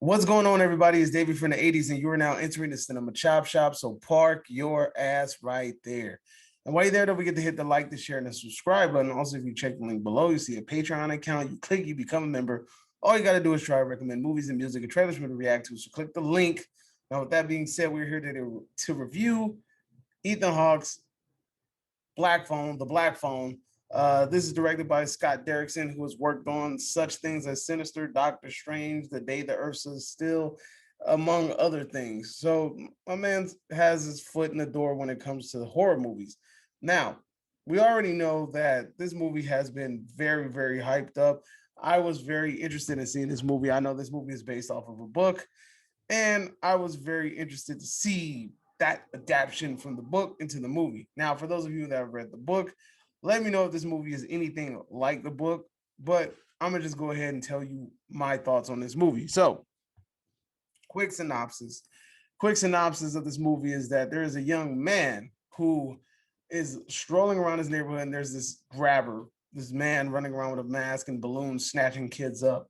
What's going on, everybody? It's David from the 80s, and you are now entering the Cinema Chop Shop. So park your ass right there. And while you're there, don't forget to hit the like, the share, and the subscribe button. Also, if you check the link below, you see a Patreon account. You click, you become a member. All you got to do is try to recommend movies and music and trailers for me to react to. So click the link. Now, with that being said, we're here to review Ethan Hawke's Black Phone, The Black Phone. This is directed by Scott Derrickson, who has worked on such things as Sinister, Doctor Strange, The Day the Earth Stood Still, among other things. So my man has his foot in the door when it comes to horror movies. Now, we already know that this movie has been very, very hyped up. I was very interested in seeing this movie. I know this movie is based off of a book, and I was very interested to see that adaptation from the book into the movie. Now, for those of you that have read the book, let me know if this movie is anything like the book, but I'm gonna just go ahead and tell you my thoughts on this movie. So, quick synopsis. Quick synopsis of this movie is that there is a young man who is strolling around his neighborhood, and there's this grabber, this man running around with a mask and balloons, snatching kids up.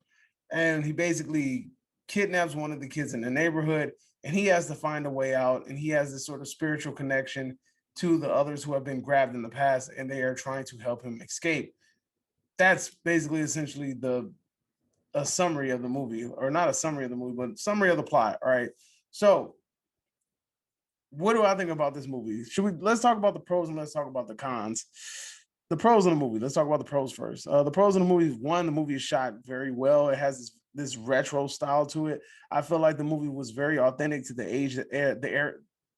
And he basically kidnaps one of the kids in the neighborhood, and he has to find a way out. And he has this sort of spiritual connection to the others who have been grabbed in the past, and they are trying to help him escape. That's basically essentially the a summary of the movie, or not a summary of the movie, but summary of the plot. All right. So, what do I think about this movie? Let's talk about the pros and let's talk about the cons. The pros of the movie. Let's talk about the pros first. The pros of the movie is, one, the movie is shot very well. It has this retro style to it. I feel like the movie was very authentic to the age,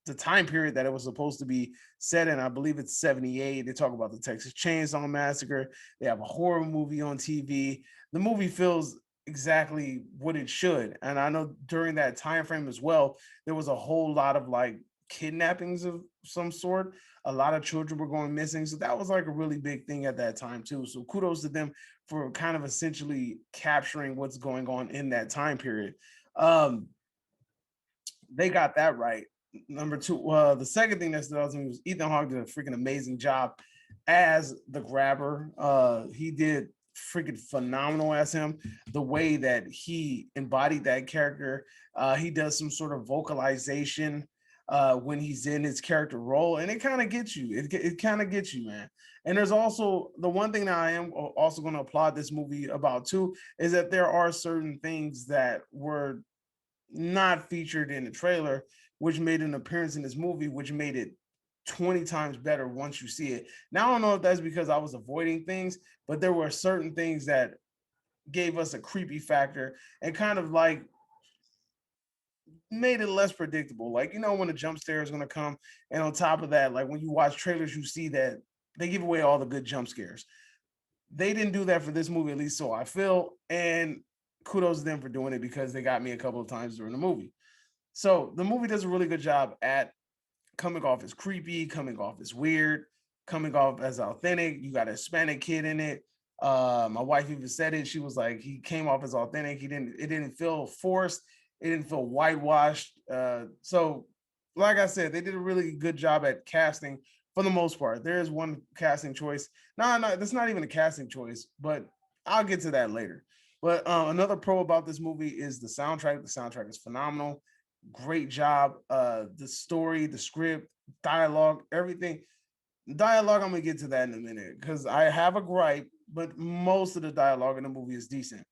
the time period that it was supposed to be set in. I believe it's 78. They talk about the Texas Chainsaw Massacre. They have a horror movie on TV. The movie feels exactly what it should. And I know during that time frame as well, there was a whole lot of like kidnappings of some sort. A lot of children were going missing. So that was like a really big thing at that time too. So kudos to them for kind of essentially capturing what's going on in that time period. Um, they got that right. Number two, the second thing that stood out to me was Ethan Hawke did a freaking amazing job as the grabber. He did freaking phenomenal as him. The way that he embodied that character, he does some sort of vocalization when he's in his character role, and it kind of gets you. It kind of gets you, man. And there's also the one thing that I am also going to applaud this movie about too is that there are certain things that were not featured in the trailer, which made an appearance in this movie, which made it 20 times better once you see it. Now, I don't know if that's because I was avoiding things, but there were certain things that gave us a creepy factor and kind of like made it less predictable. Like, you know, when a jump scare is going to come. And on top of that, like when you watch trailers, you see that they give away all the good jump scares. They didn't do that for this movie, at least so I feel. And kudos to them for doing it because they got me a couple of times during the movie. So the movie does a really good job at coming off as creepy, coming off as weird, coming off as authentic. You got a Hispanic kid in it. My wife even said it. She was like, he came off as authentic. It didn't feel forced. It didn't feel whitewashed. So, like I said, they did a really good job at casting for the most part. There is one casting choice. No, that's not even a casting choice, but I'll get to that later. But another pro about this movie is the soundtrack. The soundtrack is phenomenal. Great job. The story, the script, dialogue, everything. Dialogue, I'm gonna get to that in a minute because I have a gripe, but most of the dialogue in the movie is decent.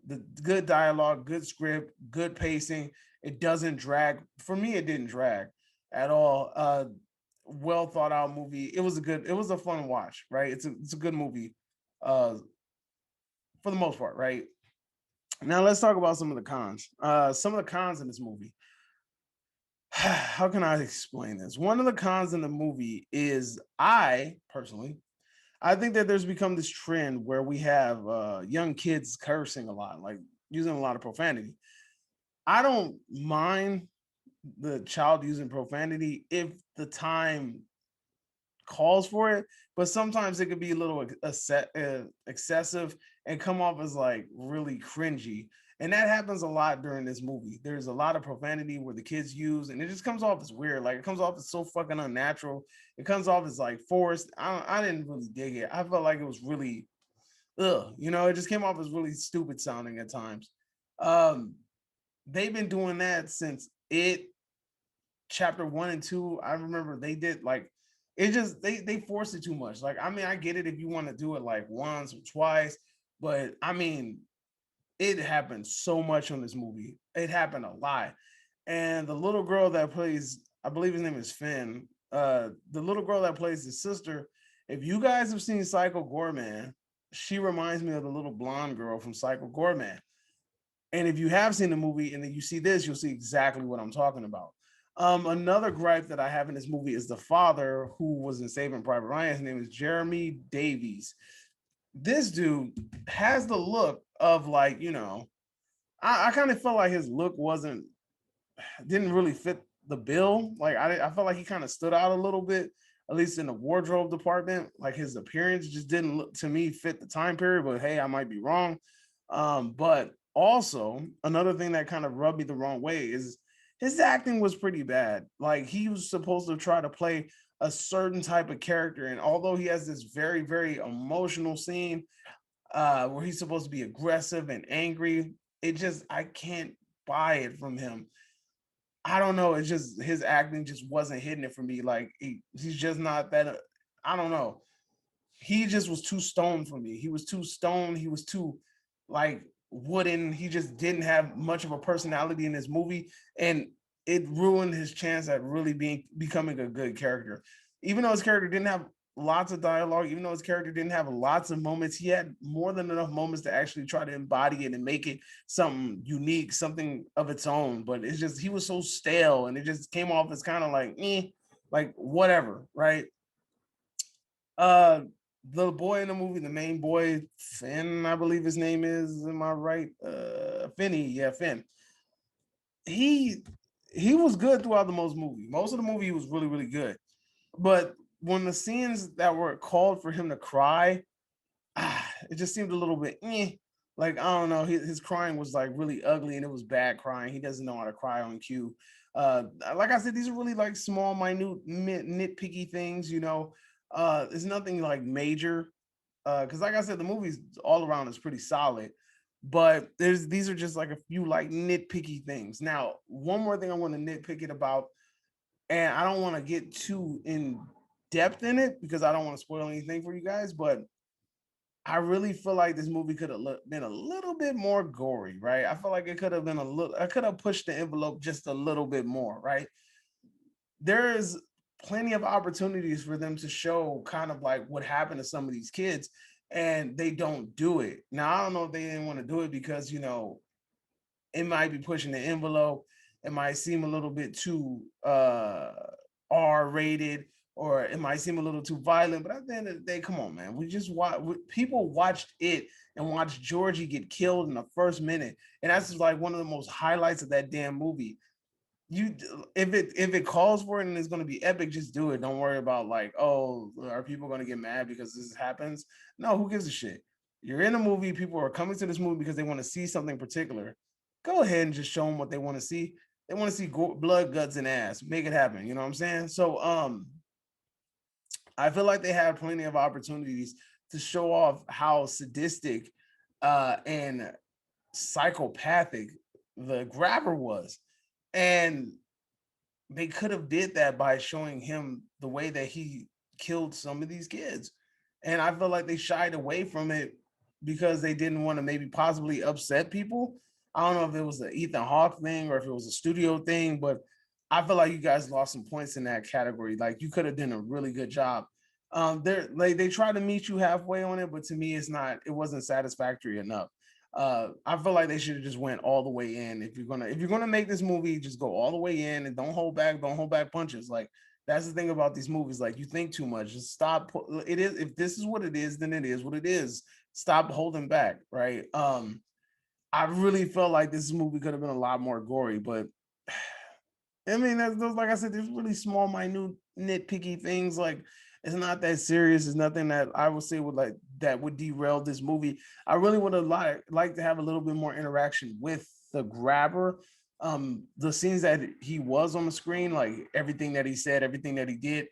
The good dialogue, good script, good pacing. It doesn't drag. For me, it didn't drag at all. Well thought out movie. It was a fun watch, right? It's a good movie, uh, for the most part, right? Now let's talk about some of the cons. Some of the cons in this movie. How can I explain this? One of the cons in the movie is I personally, I think that there's become this trend where we have young kids cursing a lot, like using a lot of profanity. I don't mind the child using profanity if the time calls for it, but sometimes it could be a little excessive and come off as like really cringy. And that happens a lot during this movie. There's a lot of profanity where the kids use, and it just comes off as weird. Like it comes off as so fucking unnatural. It comes off as like forced. I didn't really dig it. I felt like it was really, ugh. You know, it just came off as really stupid sounding at times. Um, they've been doing that since it chapter 1 and 2. I remember they did like it just they forced it too much. Like, I mean, I get it if you want to do it like once or twice, but I mean, it happened so much on this movie. It happened a lot. And the little girl that plays, I believe his name is Finn. The little girl that plays his sister. If you guys have seen Psycho Gorman, she reminds me of the little blonde girl from Psycho Gorman. And if you have seen the movie and then you see this, you'll see exactly what I'm talking about. Another gripe that I have in this movie is the father who was in Saving Private Ryan. His name is Jeremy Davies. This dude has the look of like, I kind of felt like his look didn't really fit the bill. Like I felt like he kind of stood out a little bit, at least in the wardrobe department. Like his appearance just didn't look to me fit the time period. But hey, I might be wrong. But also another thing that kind of rubbed me the wrong way is his acting was pretty bad. Like he was supposed to try to play a certain type of character, and although he has this very very emotional scene where he's supposed to be aggressive and angry, it just I can't buy it from him. I don't know. It's just his acting just wasn't hitting it for me. Like he's just not that. I don't know. He just was too stoned for me. He was too stoned. He was too like wooden. He just didn't have much of a personality in this movie, and it ruined his chance at really becoming a good character. Even though his character didn't have lots of dialogue, even though his character didn't have lots of moments, he had more than enough moments to actually try to embody it and make it something unique, something of its own. But it's just he was so stale, and it just came off as kind of like whatever, right? Uh, the boy in the movie, the main boy, Finn, I believe his name is. Am I right? Finney, yeah, Finn. He he was good throughout the most movie. Most of the movie he was really really good. But when the scenes that were called for him to cry, it just seemed a little bit like I don't know. His crying was like really ugly and it was bad crying. He doesn't know how to cry on cue. Like I said, these are really like small, minute, nitpicky things. It's nothing like major. Because like I said, the movie's all around is pretty solid. But these are just like a few like nitpicky things. Now, one more thing I want to nitpick it about, and I don't want to get too in depth in it because I don't want to spoil anything for you guys, but I really feel like this movie could have been a little bit more gory, right? I feel like it could have been I could have pushed the envelope just a little bit more, right? There's plenty of opportunities for them to show kind of like what happened to some of these kids, and they don't do it. Now, I don't know if they didn't want to do it because, it might be pushing the envelope. It might seem a little bit too R rated, or it might seem a little too violent. But at the end of the day, come on, man. We just people watched it and watched Georgie get killed in the first minute, and that's just like one of the most highlights of that damn movie. You if it calls for it and it's going to be epic, just do it. Don't worry about like, oh, are people going to get mad because this happens? No, who gives a shit? You're in a movie. People are coming to this movie because they want to see something particular. Go ahead and just show them what they want to see. They want to see blood, guts, and ass. Make it happen. You know what I'm saying? So I feel like they had plenty of opportunities to show off how sadistic and psychopathic the grabber was, and they could have did that by showing him the way that he killed some of these kids. And I feel like they shied away from it because they didn't want to maybe possibly upset people. I don't know if it was the Ethan Hawke thing or if it was a studio thing, but I feel like you guys lost some points in that category. Like you could have done a really good job. They try to meet you halfway on it, but to me, it wasn't satisfactory enough. I feel like they should have just went all the way in. If you're gonna make this movie, just go all the way in and don't hold back punches. Like that's the thing about these movies. Like you think too much. Just stop. It is if this is what it is, then it is what it is. Stop holding back, right? I really felt like this movie could have been a lot more gory, but I mean, that's those like I said, there's really small, minute, nitpicky things. Like it's not that serious. It's nothing that I would say would like that would derail this movie. I really would have liked to have a little bit more interaction with the grabber. The scenes that he was on the screen, like everything that he said, everything that he did,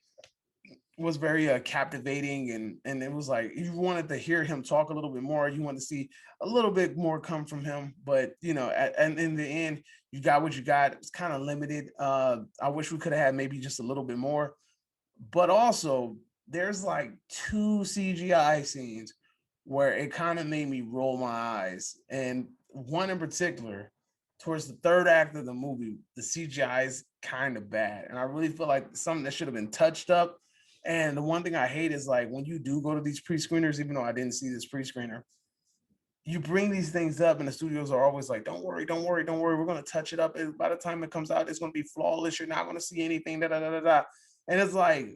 was very captivating, and it was like you wanted to hear him talk a little bit more. You wanted to see a little bit more come from him, but and in the end, you got what you got. It's kind of limited. I wish we could have had maybe just a little bit more, but also there's like two CGI scenes where it kind of made me roll my eyes, and one in particular, towards the third act of the movie, the CGI is kind of bad, and I really feel like something that should have been touched up. And the one thing I hate is like when you do go to these pre-screeners, even though I didn't see this pre-screener, you bring these things up and the studios are always like, don't worry, don't worry, don't worry, we're going to touch it up, and by the time it comes out it's going to be flawless, you're not going to see anything, da, da, da, da, da. And it's like,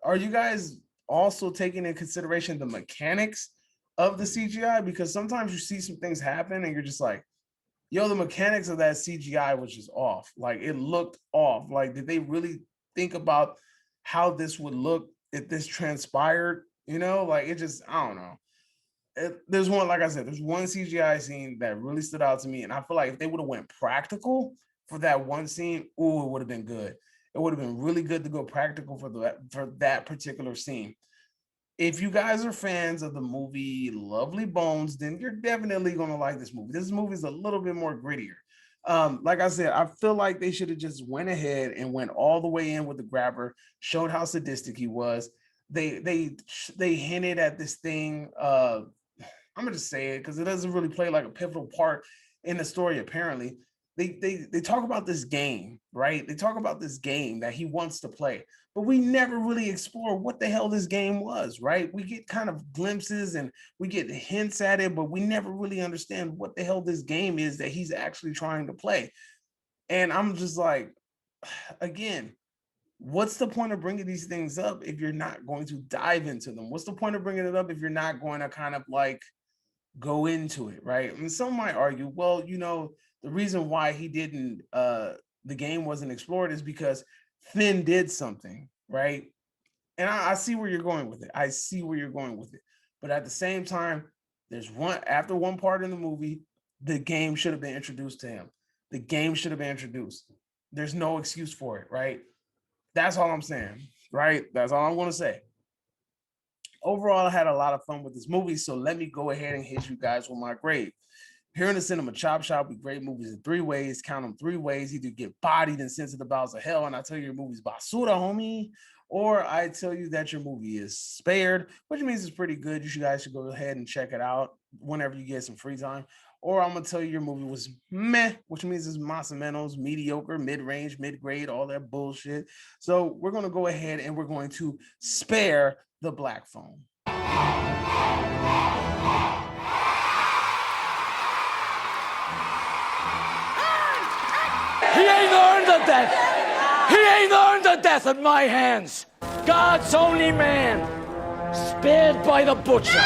are you guys also taking in consideration the mechanics of the CGI? Because sometimes you see some things happen and you're just like, yo, the mechanics of that CGI was just off. Like it looked off. Like, did they really think about how this would look if this transpired? Like it just, I don't know. There's one, like I said, there's one CGI scene that really stood out to me, and I feel like if they would have went practical for that one scene, ooh, it would have been good. It would have been really good to go practical for that particular scene. If you guys are fans of the movie Lovely Bones, then you're definitely gonna like this movie. This movie is a little bit more grittier. Like I said, I feel like they should have just went ahead and went all the way in with the grabber, showed how sadistic he was. They hinted at this thing. I'm gonna just say it because it doesn't really play like a pivotal part in the story. Apparently, they talk about this game, right? They talk about this game that he wants to play, but we never really explore what the hell this game was, right? We get kind of glimpses and we get hints at it, but we never really understand what the hell this game is that he's actually trying to play. And I'm just like, again, what's the point of bringing these things up if you're not going to dive into them? What's the point of bringing it up if you're not going to kind of like go into it, right? And some might argue, well, the reason why he didn't the game wasn't explored is because Finn did something, right? And I see where you're going with it. I see where you're going with it. But at the same time, there's one part in the movie, the game should have been introduced to him. The game should have been introduced. There's no excuse for it, right? That's all I'm saying, right? That's all I'm going to say. Overall, I had a lot of fun with this movie, so let me go ahead and hit you guys with my grade. Here in the Cinema Chop Shop, we grade movies in three ways. Count them three ways. Either get bodied and sent to the bowels of hell, and I tell you your movie's basura, homie, or I tell you that your movie is spared, which means it's pretty good. You guys should go ahead and check it out whenever you get some free time. Or I'm gonna tell you your movie was meh, which means it's mas o menos, mediocre, mid-range, mid-grade, all that bullshit. So we're gonna go ahead and we're going to spare the black phone. He ain't earned the death. He ain't earned the death at my hands. God's only man, spared by the butcher.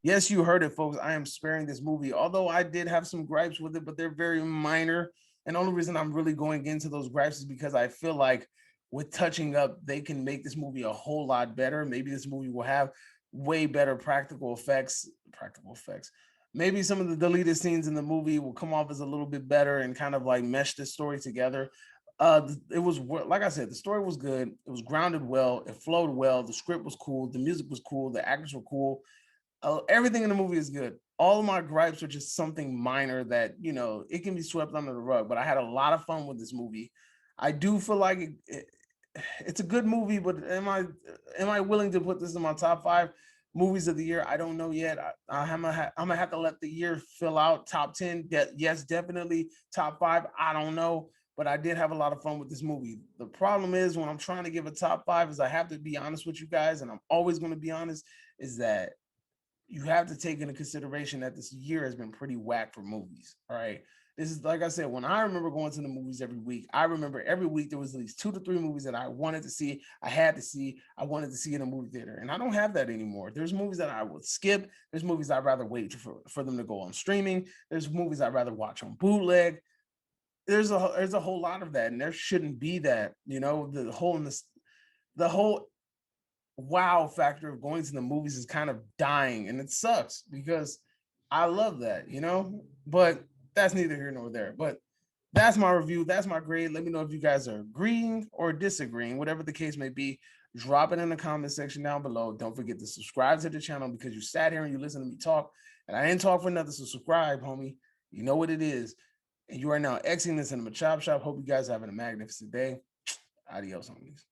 Yes, you heard it, folks. I am sparing this movie, although I did have some gripes with it, but they're very minor. And the only reason I'm really going into those gripes is because I feel like with touching up, they can make this movie a whole lot better. Maybe this movie will have way better practical effects. Practical effects. Maybe some of the deleted scenes in the movie will come off as a little bit better and kind of like mesh this story together. It was, like I said, the story was good. It was grounded well. It flowed well. The script was cool. The music was cool. The actors were cool. Everything in the movie is good. All of my gripes are just something minor that it can be swept under the rug. But I had a lot of fun with this movie. I do feel like it's a good movie, but am I willing to put this in my top 5 movies of the year? I don't know yet. I'm gonna have to let the year fill out. Top 10, yes, definitely. Top 5, I don't know. But I did have a lot of fun with this movie. The problem is when I'm trying to give a top 5 is I have to be honest with you guys, and I'm always going to be honest, is that you have to take into consideration that this year has been pretty whack for movies. All right. This is, like I said, when I remember going to the movies every week, I remember every week there was at least 2 to 3 movies that I wanted to see. I had to see. I wanted to see in a movie theater. And I don't have that anymore. There's movies that I would skip. There's movies I'd rather wait for them to go on streaming. There's movies I'd rather watch on bootleg. There's a whole lot of that. And there shouldn't be that. The whole wow factor of going to the movies is kind of dying, and it sucks because I love that, but that's neither here nor there. But That's my review. That's my grade. Let me know if you guys are agreeing or disagreeing, whatever the case may be. Drop it in the comment section down below. Don't forget to subscribe to the channel because you sat here and you listened to me talk, and I didn't talk for nothing. So subscribe, homie. You know what it is. And you are now exiting the Cinema Chop Shop. Hope you guys are having a magnificent day. Adios, homies.